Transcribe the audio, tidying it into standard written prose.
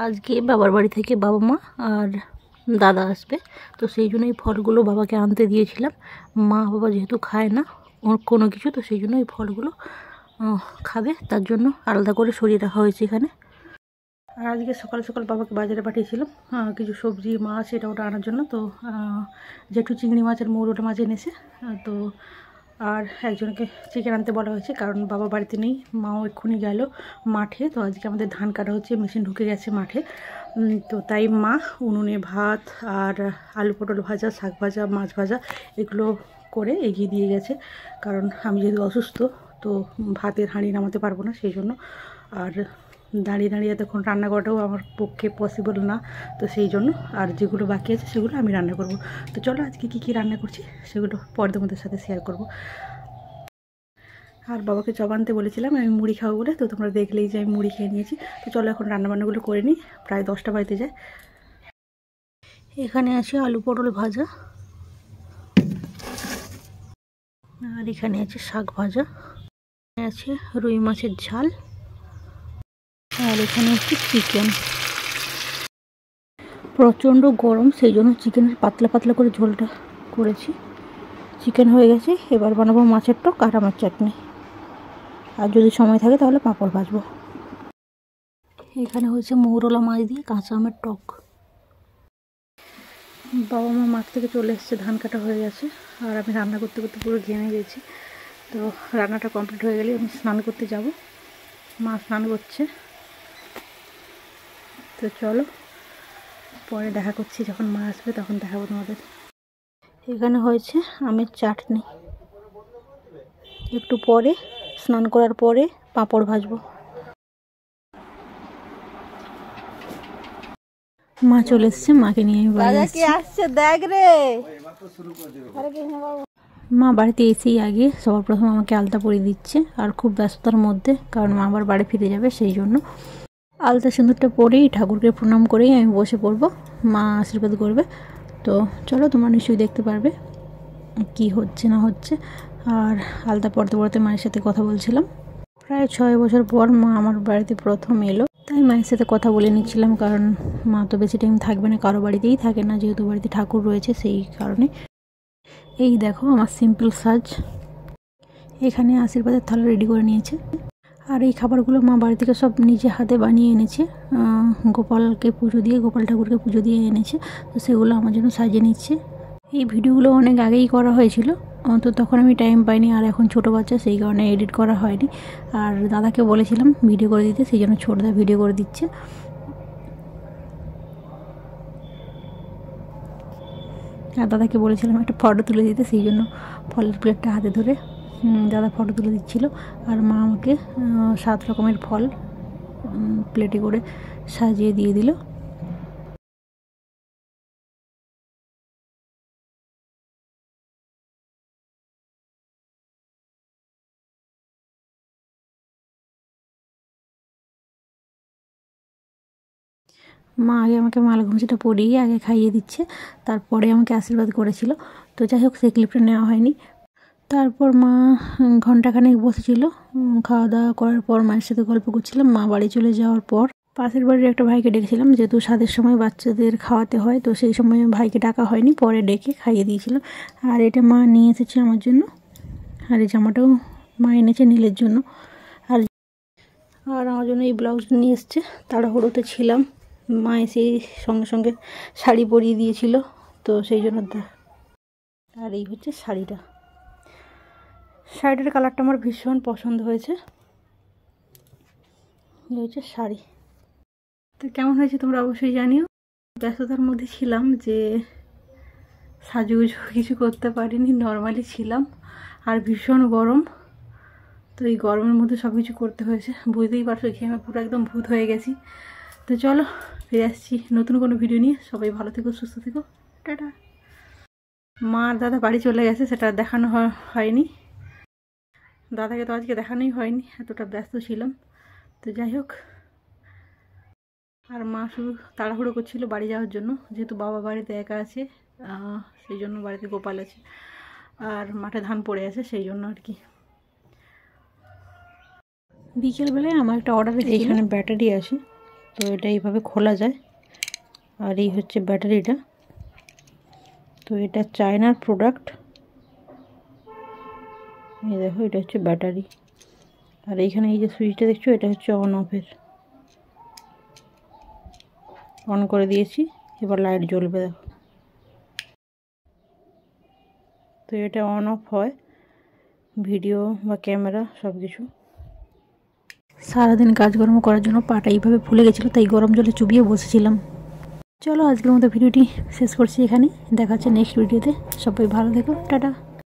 আজকে বাবার বাড়ি থেকে বাবা মা আর দাদা আসবে, তো সেই জন্য এই ফলগুলো বাবাকে আনতে দিয়েছিলাম। মা বাবা যেহেতু খায় না ওর কোনো কিছু, তো সেই জন্য এই ফলগুলো খাবে, তার জন্য আলাদা করে সরিয়ে রাখা হয়েছে এখানে। আর আজকে সকাল সকাল বাবাকে বাজারে পাঠিয়েছিলাম কিছু সবজি মাছ এটা ওটা আনার জন্য। তো যেটু চিংড়ি মাছের মৌরোটা মাছ এনেছে, তো আর একজনকে চিকেন আনতে বলা হয়েছে, কারণ বাবা বাড়িতে নেই, মাও এক্ষুনি গেল মাঠে। তো আজকে আমাদের ধান কাটা হচ্ছে, মেশিন ঢুকে গেছে মাঠে, তো তাই মা উনুনে ভাত আর আলু পটল ভাজা, শাক ভাজা, মাছ ভাজা এগুলো করে এগিয়ে দিয়ে গেছে, কারণ আমি যেহেতু অসুস্থ তো ভাতের হাঁড়ি নামাতে পারবো না, সেই জন্য। আর দাঁড়িয়ে দাঁড়িয়ে এতক্ষণ রান্না করাটাও আমার পক্ষে পসিবল না, তো সেই জন্য। আর যেগুলো বাকি আছে সেগুলো আমি রান্না করব। তো চলো আজকে কী রান্না করছি সেগুলো পরে তোমাদের সাথে শেয়ার করব। আর বাবাকে চপ আনতে বলেছিলাম আমি মুড়ি খাবো বলে, তো তোমরা দেখলেই যে আমি মুড়ি খেয়ে নিয়েছি। তো চলো এখন রান্নাবান্নাগুলো করে নিই, প্রায় 10টা বাজতে যায়। এখানে আছে আলু পটল ভাজা, আর এখানে আছে শাক ভাজা, আছে রুই মাছের ঝাল, আর এখানে হচ্ছে চিকেন। প্রচণ্ড গরম, সেই জন্য চিকেনের পাতলা পাতলা করে ঝোলটা করেছি। চিকেন হয়ে গেছে, এবার বানাবো মাছের টক আর আমার চাটনি, আর যদি সময় থাকে তাহলে পাঁপড় ভাজবো। এখানে হয়েছে মৌরলা মাছ দিয়ে কাঁচা আমের টক। বাবা মা মাঠ থেকে চলে এসছে, ধান কাটা হয়ে গেছে, আর আমি রান্না করতে করতে পুরো ঘেমে গেছি। তো রান্নাটা কমপ্লিট হয়ে গেলে আমি স্নান করতে যাব। মা স্নান করছে, তো চলো পরে দেখা করছি, যখন মা আসবে তখন দেখাবো তোমাদের। এখানে হয়েছে আমের চাটনি, একটু পরে স্নান করার পরে পাঁপড় ভাজবো। মা চলে এসছে, মাকে নিয়ে আসছে, দেখ রে। মা বাড়িতে এসেই আগে সবার প্রথম আমাকে আলতা পরিয়ে দিচ্ছে, আর খুব ব্যস্ততার মধ্যে, কারণ মা আবার বাড়ি ফিরে যাবে, সেই জন্য। আলতা সিঁদুরটা পরেই ঠাকুরকে প্রণাম করেই আমি বসে পড়বো, মা আশীর্বাদ করবে। তো চলো তোমরা নিশ্চয়ই দেখতে পারবে কি হচ্ছে না হচ্ছে। আর আলতা পড়তে পড়তে মায়ের সাথে কথা বলছিলাম। প্রায় 6 বছর পর মা আমার বাড়িতে প্রথম এলো, তাই মায়ের সাথে কথা বলে নিচ্ছিলাম, কারণ মা তো বেশি টাইম থাকবে না, কারো বাড়িতেই থাকে না, যেহেতু বাড়িতে ঠাকুর রয়েছে সেই কারণে। এই দেখো আমার সিম্পল সাজ। এখানে আশীর্বাদের থালা রেডি করে নিয়েছে, আর এই খাবারগুলো মা বাড়ি থেকে সব নিজে হাতে বানিয়ে এনেছে, গোপালকে পুজো দিয়ে, গোপাল ঠাকুরকে পুজো দিয়ে এনেছে, তো সেগুলো আমার জন্য সাজিয়ে নিচ্ছে। এই ভিডিওগুলো অনেক আগেই করা হয়েছিল, তো তখন আমি টাইম পাইনি, আর এখন ছোটো বাচ্চা সেই কারণে এডিট করা হয়নি। আর দাদাকে বলেছিলাম ভিডিও করে দিতে, সেই জন্য ছোটদা ভিডিও করে দিচ্ছে। আর দাদাকে বলেছিলাম একটা ফটো তুলে দিতে, সেই জন্য ফলের প্লেটটা হাতে ধরে দাদা ফটো তুলে দিচ্ছিল। আর মা আমাকে 7 রকমের ফল প্লেটে করে সাজিয়ে দিয়ে দিল। মা আগে আমাকে মালা ঘুমছিটা পরিয়ে আগে খাইয়ে দিচ্ছে, তারপরে আমাকে আশীর্বাদ করেছিল। তো যাই হোক সেই ক্লিপটা নেওয়া হয়নি। তারপর মা ঘন্টাখানেক বসেছিল, খাওয়া দাওয়া করার পর মায়ের সাথে গল্প করছিলাম। মা বাড়ি চলে যাওয়ার পর পাশের বাড়ির একটা ভাইকে ডেকেছিলাম, যেহেতু স্বাদের সময় বাচ্চাদের খাওয়াতে হয়, তো সেই সময় ভাইকে ডাকা হয়নি, পরে ডেকে খাইয়ে দিয়েছিলাম। আর এটা মা নিয়ে এসেছে আমার জন্য, আর এই জামাটাও মা এনেছে নীলের জন্য। আর আমার জন্য এই ব্লাউজ নিয়ে এসছে, তাড়াহুড়োতে ছিলাম, মা এসে সঙ্গে সঙ্গে শাড়ি পরিয়ে দিয়েছিল, তো সেই জন্য। আর এই হচ্ছে শাড়িটা, শাড়িটার কালারটা আমার ভীষণ পছন্দ হয়েছে। এই হচ্ছে শাড়ি। তো কেমন হয়েছে তোমরা অবশ্যই জানিও। ব্যস্ততার মধ্যে ছিলাম যে সাজুগুজু কিছু করতে পারিনি, নর্মালি ছিলাম, আর ভীষণ গরম, তো এই গরমের মধ্যে সব কিছু করতে হয়েছে। বুঝতেই পারছো ঘেমে পুরো একদম ভূত হয়ে গেছি। তো চলো ফিরে আসছি নতুন কোনো ভিডিও নিয়ে। সবাই ভালো থেকো, সুস্থ থেকো, টাটা। মা আর দাদা বাড়ি চলে গেছে, সেটা দেখানো হয়নি। দাদাকে তো আজকে দেখানোই হয়নি, এতটা ব্যস্ত ছিলাম। তো যাই হোক, আর মা শুধু তাড়াহুড়ো করছিল বাড়ি যাওয়ার জন্য, যেহেতু বাবা বাড়িতে একা আছে, সেই জন্য বাড়িতে গোপাল আছে আর মাঠে ধান পড়ে আছে, সেই জন্য আর কি। বিকেলবেলায় আমার একটা অর্ডার এসেছে, এখানে ব্যাটারি আছে, তো এটা এইভাবে খোলা যায়। আর এই হচ্ছে ব্যাটারিটা। তো এটা চায়নার প্রোডাক্ট। এই দেখো, এটা হচ্ছে ব্যাটারি। আর এইখানে এই যে সুইচটা দেখছো, এটা হচ্ছে অন অফের। অন করে দিয়েছি, এবার লাইট জ্বলবে। দেখো, তো এটা অন অফ হয়, ভিডিও বা ক্যামেরা সব কিছু। সারাদিন কাজকর্ম করার জন্য পাটা এইভাবে ফুলে গেছিলো, তাই গরম জলে চুবিয়ে বসেছিলাম। চলো আজকের মতো ভিডিওটি শেষ করছি এখানে। দেখা হচ্ছে নেক্সট ভিডিওতে। সবাই ভালো থেকো, টাটা।